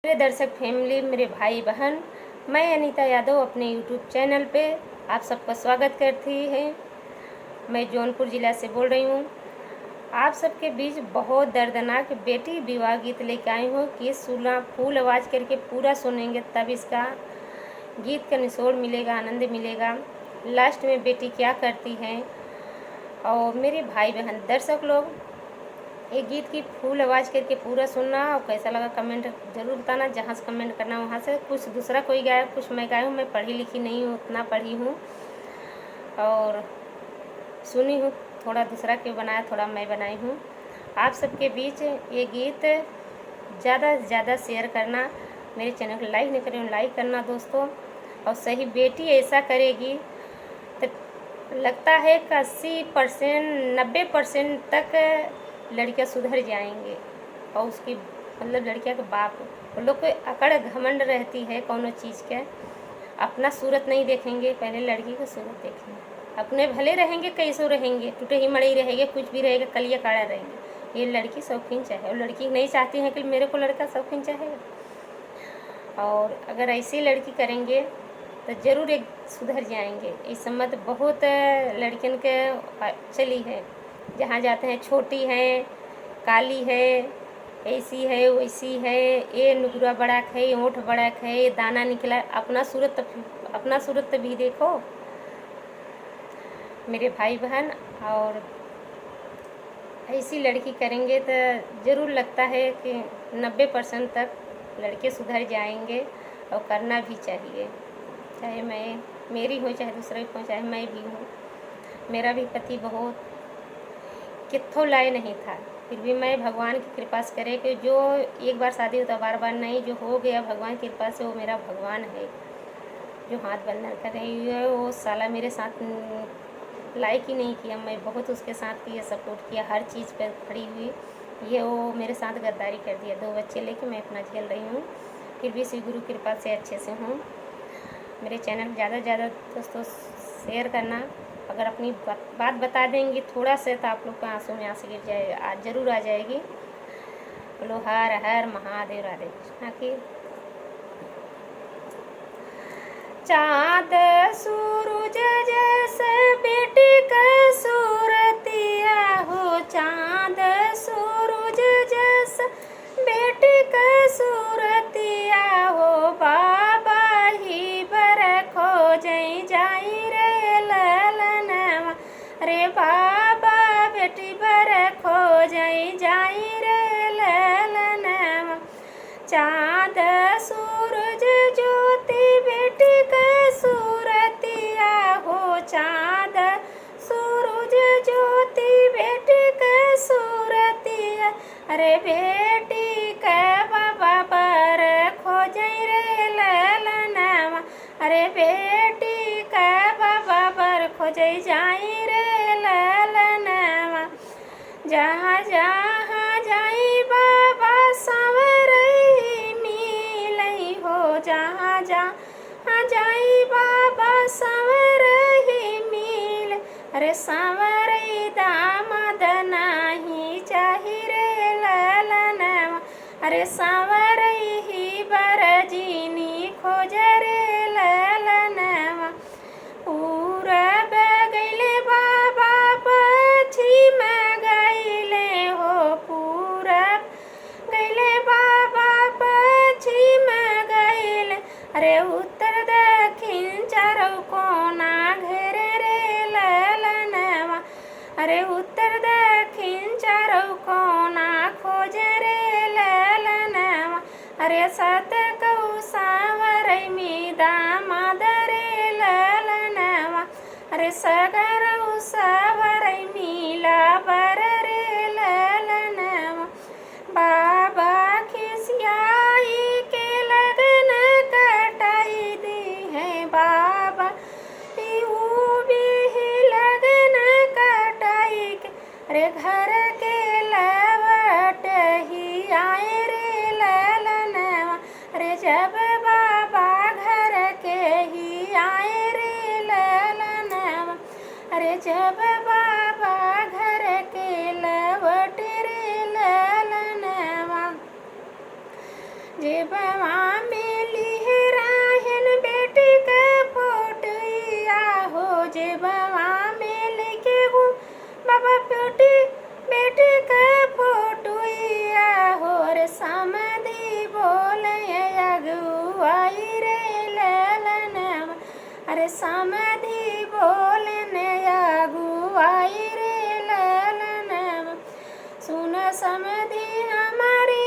मेरे दर्शक फैमिली, मेरे भाई बहन, मैं अनीता यादव अपने यूट्यूब चैनल पे आप सबका स्वागत करती है। मैं जौनपुर ज़िला से बोल रही हूँ। आप सबके बीच बहुत दर्दनाक बेटी विवाह गीत लेके आई हूँ कि सुना फुल आवाज़ करके पूरा सुनेंगे तब इसका गीत का निचोड़ मिलेगा, आनंद मिलेगा। लास्ट में बेटी क्या करती है। और मेरे भाई बहन दर्शक लोग, ये गीत की फुल आवाज़ करके पूरा सुनना और कैसा लगा कमेंट ज़रूर बताना। जहाँ से कमेंट करना वहाँ से। कुछ दूसरा कोई गाया, कुछ मैं गाई हूँ। मैं पढ़ी लिखी नहीं हूँ, उतना पढ़ी हूँ और सुनी हूँ। थोड़ा दूसरा क्यों बनाया, थोड़ा मैं बनाई हूँ। आप सबके बीच ये गीत ज़्यादा से ज़्यादा शेयर करना। मेरे चैनल को लाइक नहीं करें, लाइक करना दोस्तों। और सही बेटी ऐसा करेगी तो लगता है कि 80% 90% तक लड़कियां सुधर जाएंगे। और उसकी मतलब लड़कियां के बाप उन लोग को अकड़ घमंड रहती है कौनो चीज़ के। अपना सूरत नहीं देखेंगे, पहले लड़की की सूरत देखेंगे। अपने भले रहेंगे, कैसो रहेंगे, टूटे ही मड़े ही रहेंगे, कुछ भी रहेगा, कलिया काड़ा रहेंगे। ये लड़की शौकीन चाहे और लड़की नहीं चाहती है कि मेरे को लड़का शौकीन चाहेगा। और अगर ऐसी लड़की करेंगे तो ज़रूर एक सुधर जाएंगे। इस समय तो बहुत लड़कियों के चली है, जहाँ जाते हैं छोटी है, काली है, ऐसी है, वैसी है, ये नुगरा बड़ाक है, ये ओंठ बड़ाक है, ये दाना निकला। अपना सूरत तो भी देखो मेरे भाई बहन। और ऐसी लड़की करेंगे तो ज़रूर लगता है कि 90% तक लड़के सुधर जाएंगे। और करना भी चाहिए, चाहे मैं मेरी हो, चाहे दूसरे को, चाहे मैं भी हूँ। मेरा भी पति बहुत कित्थों लाए नहीं था, फिर भी मैं भगवान की कृपा से करे कि जो एक बार शादी होता बार बार नहीं, जो हो गया भगवान की कृपा से वो मेरा भगवान है। जो हाथ बंधन कर रही है वो साला मेरे साथ लाइक ही नहीं किया। मैं बहुत उसके साथ किया, सपोर्ट किया, हर चीज़ पर खड़ी हुई। ये वो मेरे साथ गद्दारी कर दिया। 2 बच्चे लेके मैं अपना झेल रही हूँ, फिर भी श्री गुरु कृपा से अच्छे से हूँ। मेरे चैनल ज़्यादा से ज़्यादा दोस्तों शेयर करना। अगर अपनी बात बता देंगी थोड़ा से तो आप लोग को आंसू में आंसू गिर जाए, आज ज़रूर आ जाएगी। बोलो हर हर महादेव, राधे कृष्णा की। चाँद सूरज जैसे बेटी का सूरतिया हो, चाँद सूरज जैसे बेटी का सूरतिया हो। बाबा ही बर खोजई जाई रे ललनवा, रे बाबा बेटी बर खोजई जाई रे ललनवा। चाँद सूरज ज्योति बेटी का सूरतिया हो, चाँद सूरज ज्योति बेटी का सूरतिया। अरे बेटी का बाबा पर खोजई रे ललनवा, अरे बेटी का बाबा पर खोजई जाई रे ललनवा। जहाँ जहाँ जाई बाबा संवरई मिलई हो, जहाँ जहाँ जाई बाबा संवरई मिल। अरे संवरई दामाद नाही चाही रे ललनवा, अरे संवरई ही बरजीनी खोज रे ललनवा। पूरब गईले बाबा पश्चिम गईले हो, पूरब गईले बाबा पश्चिम गईले। अरे उत्तर दक्षिण चारों कोना घेरे रे ललनवा, अरे उत्तर दक्षिण चारों कोना खोज रे ललनवा। अरे सत कहू सांवरई में दामाद रे ललनवा, अरे सगर सवरई मिला बर रे ललनवा। बाबा खिसियाई के लगन कटाई दी है, बाबा भी लगन कटाई के। अरे घर के लवट ही आए रे ललनवा, अरे जब बाबा घर के ही आए रे ललनवा। अरे जब बाबा घर के लवट रे ललनवा। जेबवा में लिहे राहन बेटी के फोटुइया हो, जेबवा में लिखे हूँ बाबा बेटी के फोटुइया हो। रे समधी बोले अगुआई रे ललनवा, अरे समधी बोले अगुआई रे ललनवा। सुन समधी हमारी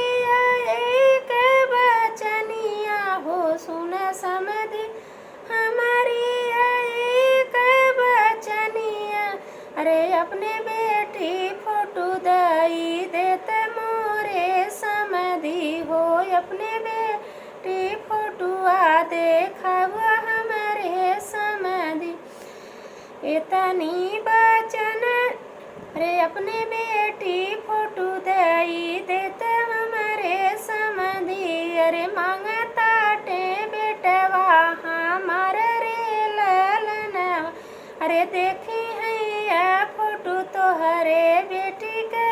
एक बचनिया हो, सुन समधी हमारी एक बचनिया। अरे अपने बेटी फोटो दई देत मोरे समधी हो, अपने बेटी फोटुआ देखब हमारे समधी। इतनी बचन अरे अपने बेटी फोटो दई देत हमारे समधी। अरे मांगता टे बेटवा हमार रे ललनवा, अरे देखी है फोटो तोहरे बेटी के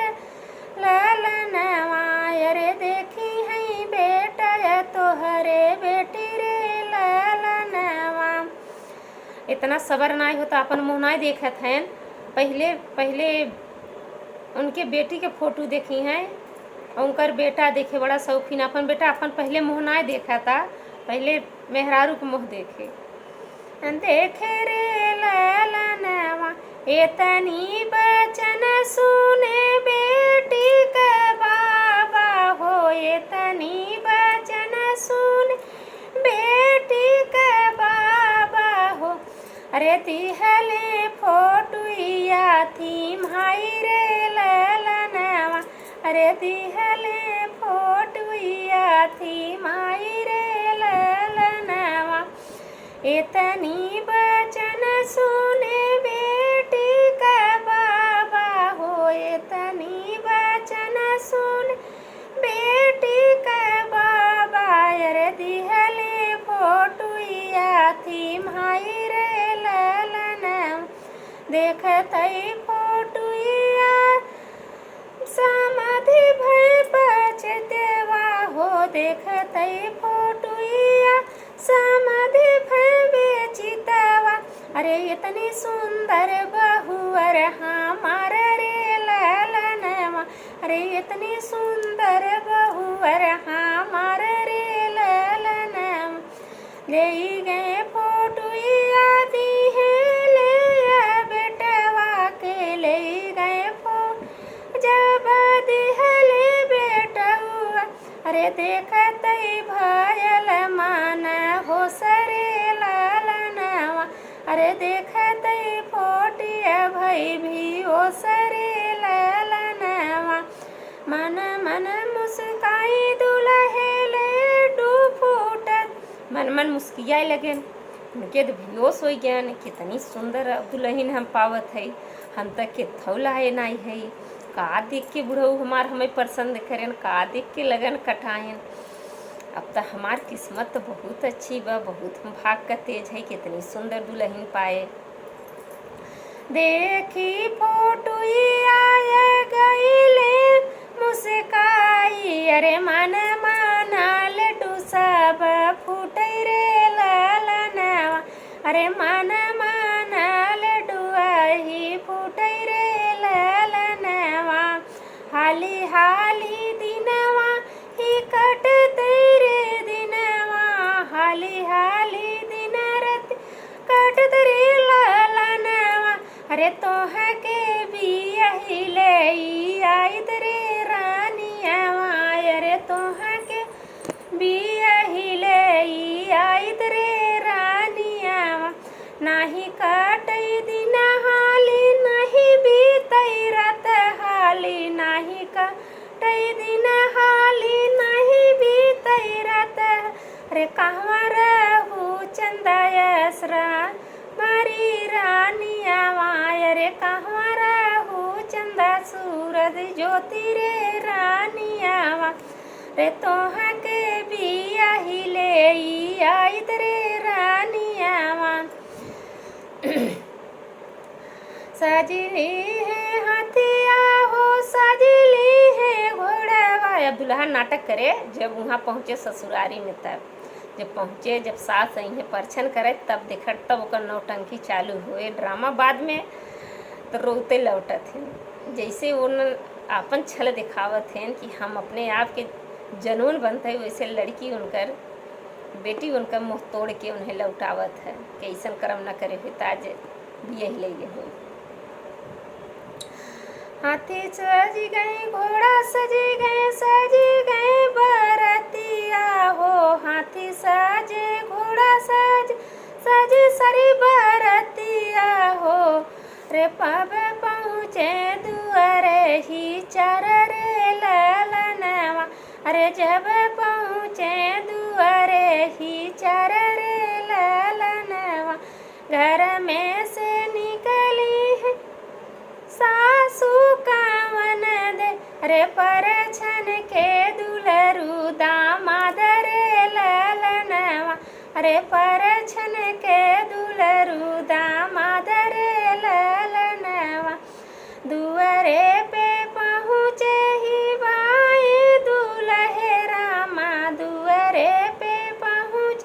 ललनवा। अरे देखी है बेटा तोहरे बेटी रे ललनवा। इतना सबर नाई होता अपन मुँह नाई देखत हैं। पहले उनके बेटी के फोटो देखी हैं, उनकर बेटा देखे बड़ा शौकीन। अपन बेटा अपन पहले मुँह नाई देखा था, पहले मेहरारू के मुँह देखे रे ललनवा। इतनी बचन सुने बेटी के बाबा हो, इतनी बचन सुने बेटी के बाबा हो। अरे दिहले फोटुइया थी भाई रे ललनवा, अरे दिहले फोटुइया थी माई रे ललनवा। इतनी बचन सुने बेटी का बाबा हो, इतनी बचन सुने बेटी का बाबा। अरे दिहले फोटुइया थी भाई रे ललनवा। देखतई फोटुइया समाधि भय बचतेवा हो, देखतई फोटुइया समाधि भय बेचितवा। अरे इतनी सुंदर बहुअर हमार रे ललनवा, अरे इतनी सुंदर बहुअर हमार रे ललनवा। ले गए फोटुइया दिहे ले बेटवा के, ले गए फोटो जब दिहले बेटवा। अरे देखतई भयल मान हो सरे ललनवा, अरे देखतई फोटिया भई भी हो सरे ललनवा। मन मन मुस्काई दुल्हेले फूटत, मन मुस्कियाए लगे। उनके तो बेहोश हो गया, कितनी सुंदर दुल्हन हम पावत है, हम तक के थौला है नहीं है। का देख के बुढ़ऊ हमार हमें पसंद करें, का देख के लगन कटाएन। अब तो हमार किस्मत तो बहुत अच्छी बा, बहुत हम भाग का तेज है, कितनी सुंदर दुल्हन पाए। देखी फोटुइया गईले मुस्काई, अरे मन लड्डू सब फूटई रे ललनवा। अरे मन लड्डुआ ही फूटई रे ललनवा। हाली हाली दिनवा ही कटते रे दिनवा, हाली हाली दिन रात कटते रे ललनवा। अरे तोह के बियाही ले आइत रे रानियावा, अरे तोह के बियाही ले आइत रे रानियावा। नाही काटई दिन हाली, नहीं बीतई रात हाली, नाही काटई दिन हाली, नहीं बीतई रात। अरे कहवा रहू चंदायसरा मारी रानियावा, अरे कहवा रहू चंदा सूरज ज्योति रे रानियावा। रे तोह के बियाही ले आइत रे रानियावा। सजली है हथिया हो, सजली है घोड़वा या दुल्हा नाटक करे जब वहाँ पहुँचे ससुरारी में। तब जब पहुँचे, जब सास आई है परछन करे, तब देखत तब ओकर नौटंकी चालू हुए ड्रामा। बाद में तो रोते लौटत हैं, जैसे वो अपन छल दिखावत हैं कि हम अपने आप के जनून बनते हैं, वैसे लड़की उनकर बेटी उनका मुँह तोड़ के उन्हें लौटावत है कि ऐसा कर्म न करे हुए ताज बिये ले हो। हाथी सज गए, घोड़ा सजी गए बरतिया हो। हाथी सजे, घोड़ा सज सरी बरतिया हो। रे पब पहुँचे दुआरे ही चर रे ललनवा। अरे जब पहुँचे दुआरे ही चर रे ललनवा। घर में से निकली है सासू कावन दे। अरे परछन के दुलरू दामाद रे ललनवा। अरे परछन के दुलरू दामाद रे ललनवा। दुआरे पे पहुँचे ही बाई दुल्हे रामा। दुआरे पे पहुँच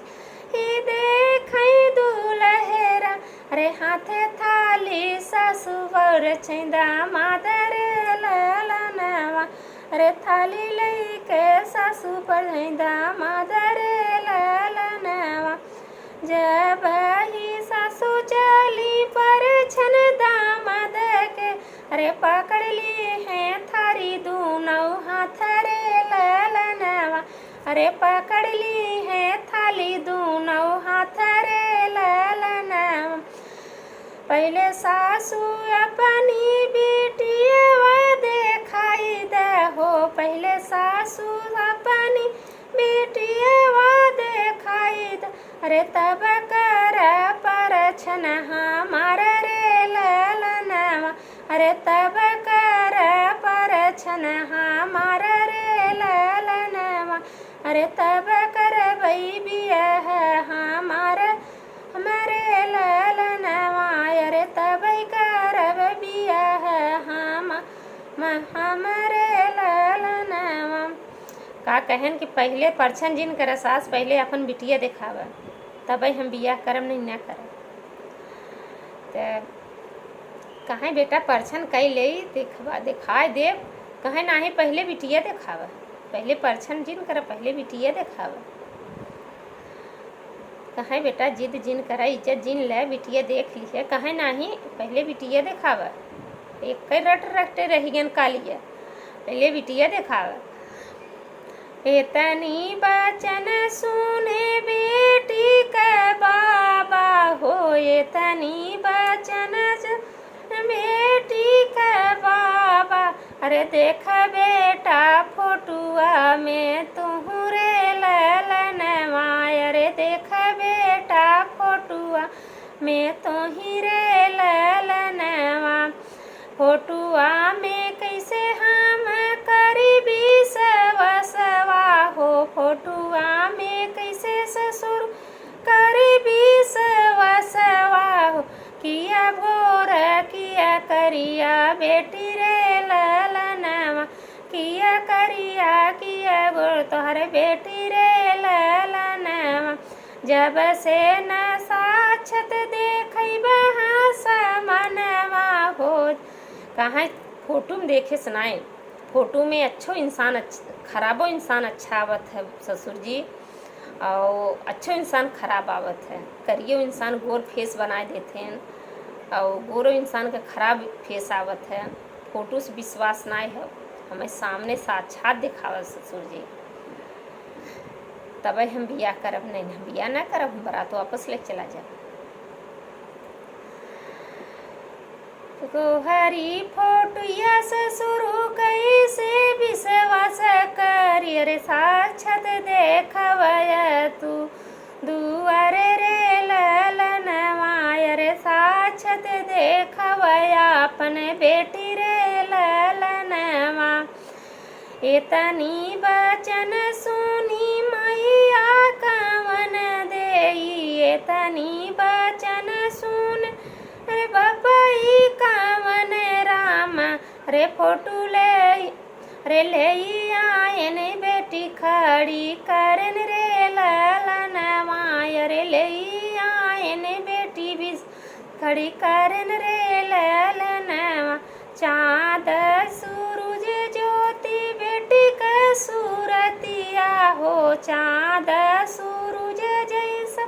ही देखई दुल्हे राम। अरे हाथे थाली ससुर छिंदा मादर ललनवा। अरे थाली लेके सासू पर छिंदा मादर ललनवा। जब ही सासू चली परछन दामाद के। अरे पकड़ ली है थारी दूनों हाथ रे ललनवा। अरे पकड़ ली है थाली दूनों हाथ रे ललनवा। पहले सासू अपनी बेटिया देखाई दहो। पहले सासू अपनी बेटिया देखाई द। अरे तब कर परछन हमार रे ललनवा। अरे तब कर परछन हमार रे ललनवा। अरे तब कर भई बियाह हमार हमारे ललनवा। अरे तब करब बियाह हमारे ललनवा। का कहन कि पहले परछन जिन कर सास पहले अपन बिटिया दिखावा, तब हम बियाह करब नहीं न करब। तो कहें बेटा परछन कई ले दिखाए देव। कहें नाही पहले बिटिया दिखावा। पहले परछन जिन कर पहले बिटिया दिखावा। कहें बेटा जिद जिन करा, इज्जत जिन ले, बिटिया देख लीजिए। कहें नहीं पहले बिटिया दिखावा। एक कई रटे रही गन कालिया, पहले बिटिया दिखावा। इतनी बचन सुने बेटी का बाबा हो। इतनी बचन बेटी का बाबा। अरे देख बेटा फोटुआ में तुहरे ललनवा। अरे देख बेटा फोटुआ में तुही रे ललनवा। फोटुआ में कैसे हम करी बिसवसवा हो। फोटुआ में कैसे ससुर करी बिसवसवा हो। किया भोर किया करिया बेटी रे ललनवा। किया करिया किया भोर तोहरे बेटी रे ललनवा। जब से न साक्षत देखई बहासा मनवा हो। कहाँ फोटो में देखे सुनाए, फोटो में अच्छो इंसान खराबो इंसान अच्छा आवत है ससुर जी, और अच्छो इंसान खराब आवत है। करियो इंसान गोर फेस बनाए देते हैं और गोरो इंसान का खराब फेस आवत है। फोटो से विश्वास ना है, हमें सामने साक्षात दिखावा ससुर जी, तब हम बियाह करब। नहीं हम बियाह ना करब, हम बरात वापस ले चला जाए। तो हरी फोटुया ससुर कैसे विश्वास करी। अरे साक्षात देखवया तू दुआरे रे ललनवा। अरे साक्षात देखवया अपन बेटी रे ललनवा। इतनी बचन सुनी मैया कावन देई। इतनी बचन सुन रे बपई कावन राम। रे फोटू ले रे ले आयन बेटी खड़ी करन रे ललनवा, रे ले आयन बेटी भी खड़ी करन रे ललनवा। चाँद सूरज ज्योति बेटी का सूरतिया हो, चाँद सूरज जैसा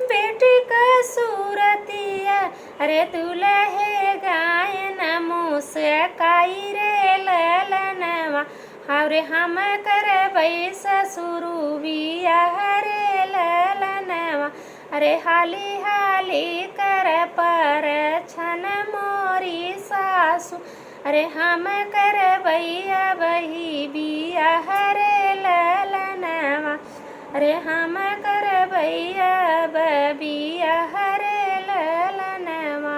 बेटी का सूरतिया। अरे दुल्हे गायन मुस्काई रे ललनवा, हरे हम करबै ससुरु बियाह रे ललनवा। अरे हाली हाली कर पर छन मोरी सासु, अरे हम करबै अबही बियाह रे ललनवा। अरे हम करबै अब बियाह रे ललनवा।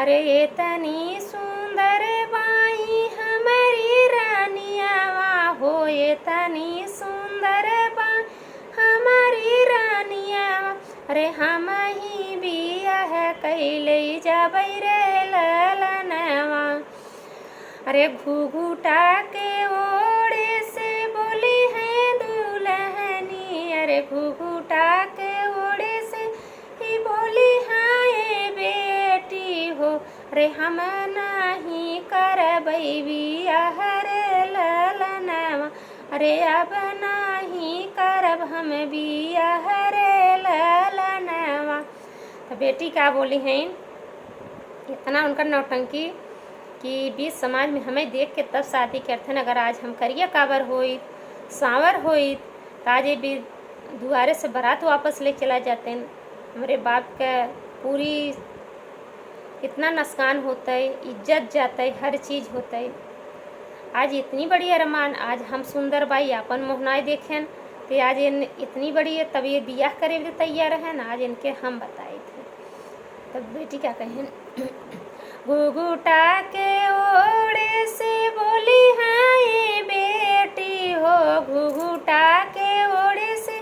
अरे इतनी सुंदर बाई हमारी रानियावा हो, इतनी सुंदर बाई हमारी रानियावा। अरे हम ही बियाह कैले जबै रे ललनवा। अरे घुघुटा के ओढ़े से बोली है दुल्हनी, अरे घुघुटा के ओढ़े से ही बोली है बेटी हो। अरे हम नहीं करबै बियाह रे ललनवा, अरे अब नहीं करब हम बियाह रे ललनवा। तो बेटी क्या बोली हैं, इतना उनका नौटंकी कि बीच समाज में हमें देख के तब शादी करते हैं। अगर आज हम करिया काबर होई सांवर होई तो आज ये दुआरे से बारात वापस ले चला जाते हैं। हमारे बाप का पूरी इतना नुकसान होता है, इज्जत जाता है, हर चीज़ होता है। आज इतनी बड़ी अरमान, आज हम सुंदर बाई अपन मोहनाई देखें तो आज इन इतनी बड़ी है, तब ये बियाह करे भी तैयार है ना, आज इनके हम बताए थे। तब बेटी क्या कहें, घुघुटा के ओढ़े से बोली हाँ ये बेटी हो, घुघुटा के ओढ़े से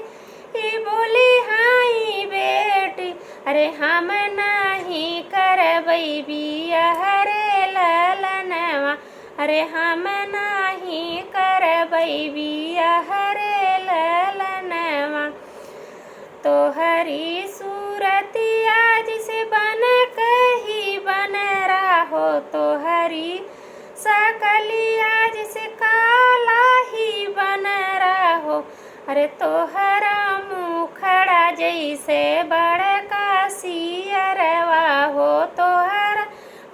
ही बोली हाँ ये बेटी। अरे हम नहीं करबै बियाह रे ललनवा, अरे हम नहीं करबै बियाह रे ललनवा। तोहरी सूरतिया जिसे बन कही बन रहो, तोहरी सकलिया जिसे काला ही बन रहो। अरे तोहरा मुखड़ा जैसे बड़का सियरवा हो, तोहरा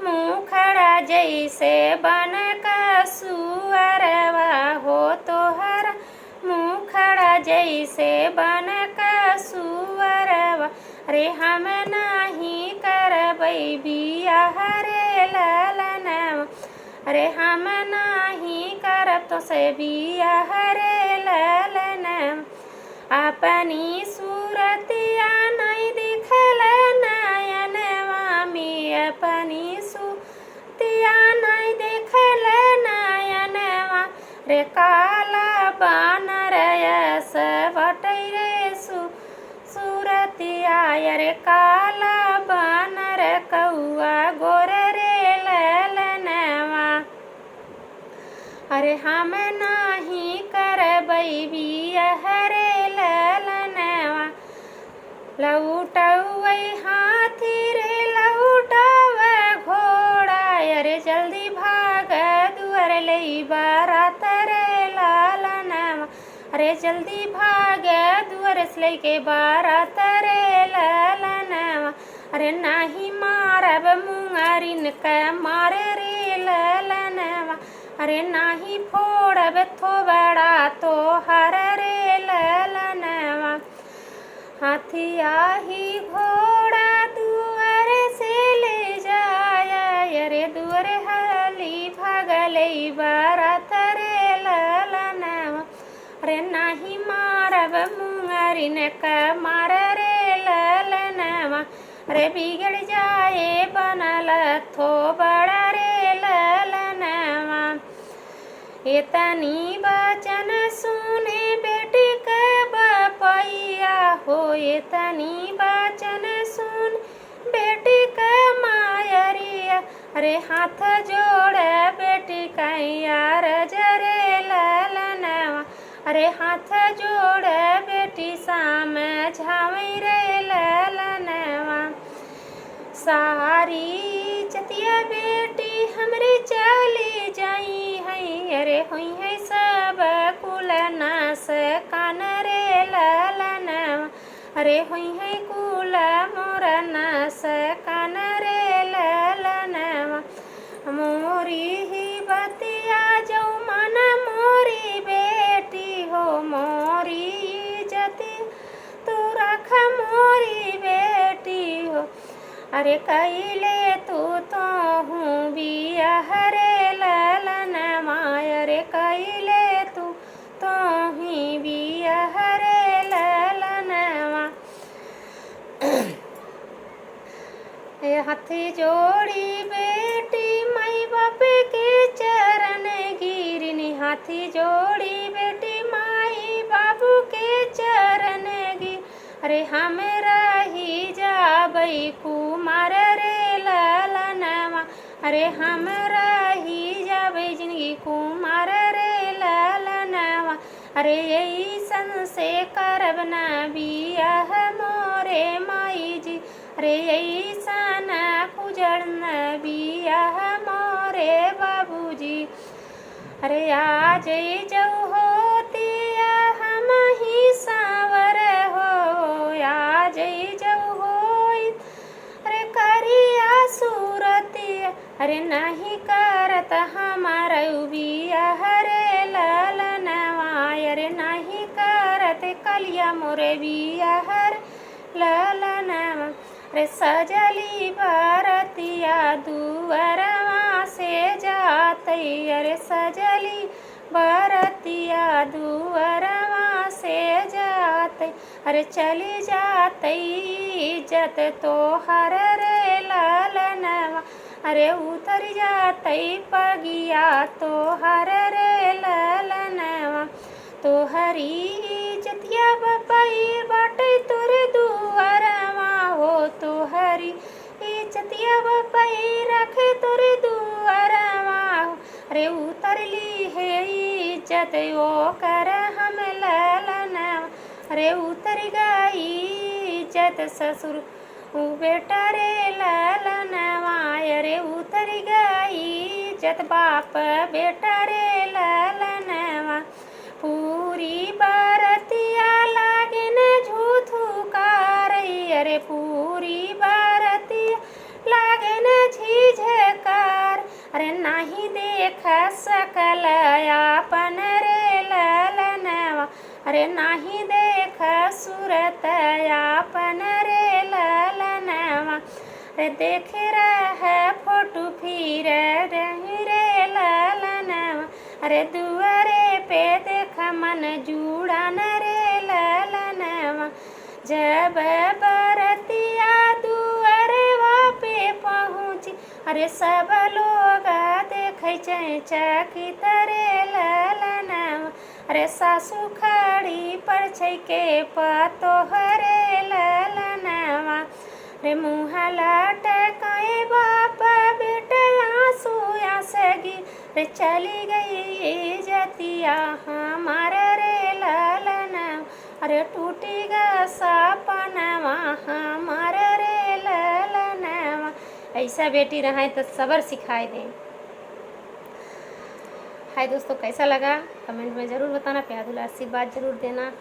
मुखड़ा जैसे बनका सुअरवा हो, तोहरा मुखड़ा जैसे बनका सुअरवा। अरे हम नहीं करबै बियाह रे ललनवा, अरे हम नहीं करब तो से बियाह रे ललनवा। अपनी सूरतिया नहीं दिखल नयनवा में, अपनी सूरतिया नहीं दिखल नयनवा। रे काला बानर यस बटै रे सूरतिया, रे काला बानर कौआ गोर रे ललनवा। अरे हम नहीं करबै बियाह रे ललनवा। लौटौै हाथी रे लौटौै घोड़ा, अरे जल्दी भाग दुआर लई बारात रे ललनवा। अरे जल्दी भाग दुआर से लेके बारात रे ललनवा। अरे नाही मारब मुंगरिन के मारे रे ललनवा, अरे नाही फोड़ब थोबड़ा तोहर रे ललनवा। हाथिया ही घोड़ा दुआर से ले जाया, अरे दुआर हाली भागलई बारात रे ललनवा। अरे नाही मारब मुंगरिन के मार रे ललनवा। अरे बिगड़ जाए बनल थोबड़ा रे ललनवा। इतनी बचन सुने बेटी के बपैया हो, इतनी बचन सुन बेटी के मायरिया। अरे हाथ जोड़ बेटी का यार अरे हाथ जोड़ बेटी साम झावई रे ललनवा, सारी चतिया बेटी हमरे चली जाई है, अरे हुई है सब कुल नास कान रे ललनवा, अरे हुई है कुल मोर नास कान रे ललनवा, मोरी ही बतिया जो मन मोरी बेटी हो, मोरी इज्जती तू रख मोरी बेटी हो, अरे कैले तू तो हूँ बियाह रे ललनवा, अरे कैले तू तो ही बियाह रे ललनवा, हाथी जोड़ी बेटी माई बाप के चरण गिरनी, हाथी जोड़ी बेटी माई बाबू के चरण गिर, अरे हम रही जाबई कुमार रे ललनवा, अरे हम रही जाबई जिंदगी कुमार रे ललनवा, अरे ऐसन से करब ना बियाह मोरे माई जी, अरे ऐसन कुजड़न बियाह मोरे बाबूजी, अरे आज जऊ होती हम ही सावर हो, आज जऊ होई अरे करिया सूरती, अरे नहीं करत हमारा बियाह रे ललनवा, अरे नहीं करत कलिया मोरे बियाह ललनवा, अरे सजली बरतिया दुअरवा से जातई, अरे सजली बरतिया दुअरवा से जातई, अरे चली जातई इज्जत तोहर रे ललनवा, अरे उतर जातई पगिया तोहर रे ललनवा, तोहरी इज्जतिया बपई बाटे तोरे दुअरवा हो, तोहरी इज्जतिया बपई रखे तोरे दुअरवा हो, अरे उतरली है इज्जत ओ कर हम ललनवा, अरे उतर गई इज्जत ससुर बेटा रे ललनवा, अरे उतर गई इज्जत बाप बेटा रे ललनवा, पूरी बरतिया लागे न झूठुकार, अरे पूरी बरतिया लागे न झिझकार, अरे नहीं देख सकल आपन रे ललनवा, अरे नहीं देख सूरत आपन रे ललनवा, अरे देख रह फोटो फिर रही रे ललनवा, अरे दुआरे पे देख मन जुड़ान रे ललनवा, जब बरतिया दुआरवा पे पहुँची, अरे सब लोग देखे चकित रे ललनवा, अरे सासू खड़ी पर के पतोहरे ललनवा, रे मुँह लटकाए बाप बेटे आंसू आसगी, रे चली गई जतिया हमार रे ललनवा, अरे टूटी गा सपनवा हमार रे ललनवा, ऐसा बेटी रहे तो सब्र सिखाए दें। हाय दोस्तों, कैसा लगा कमेंट में ज़रूर बताना, प्यार दुलार आशीर्वाद ज़रूर देना।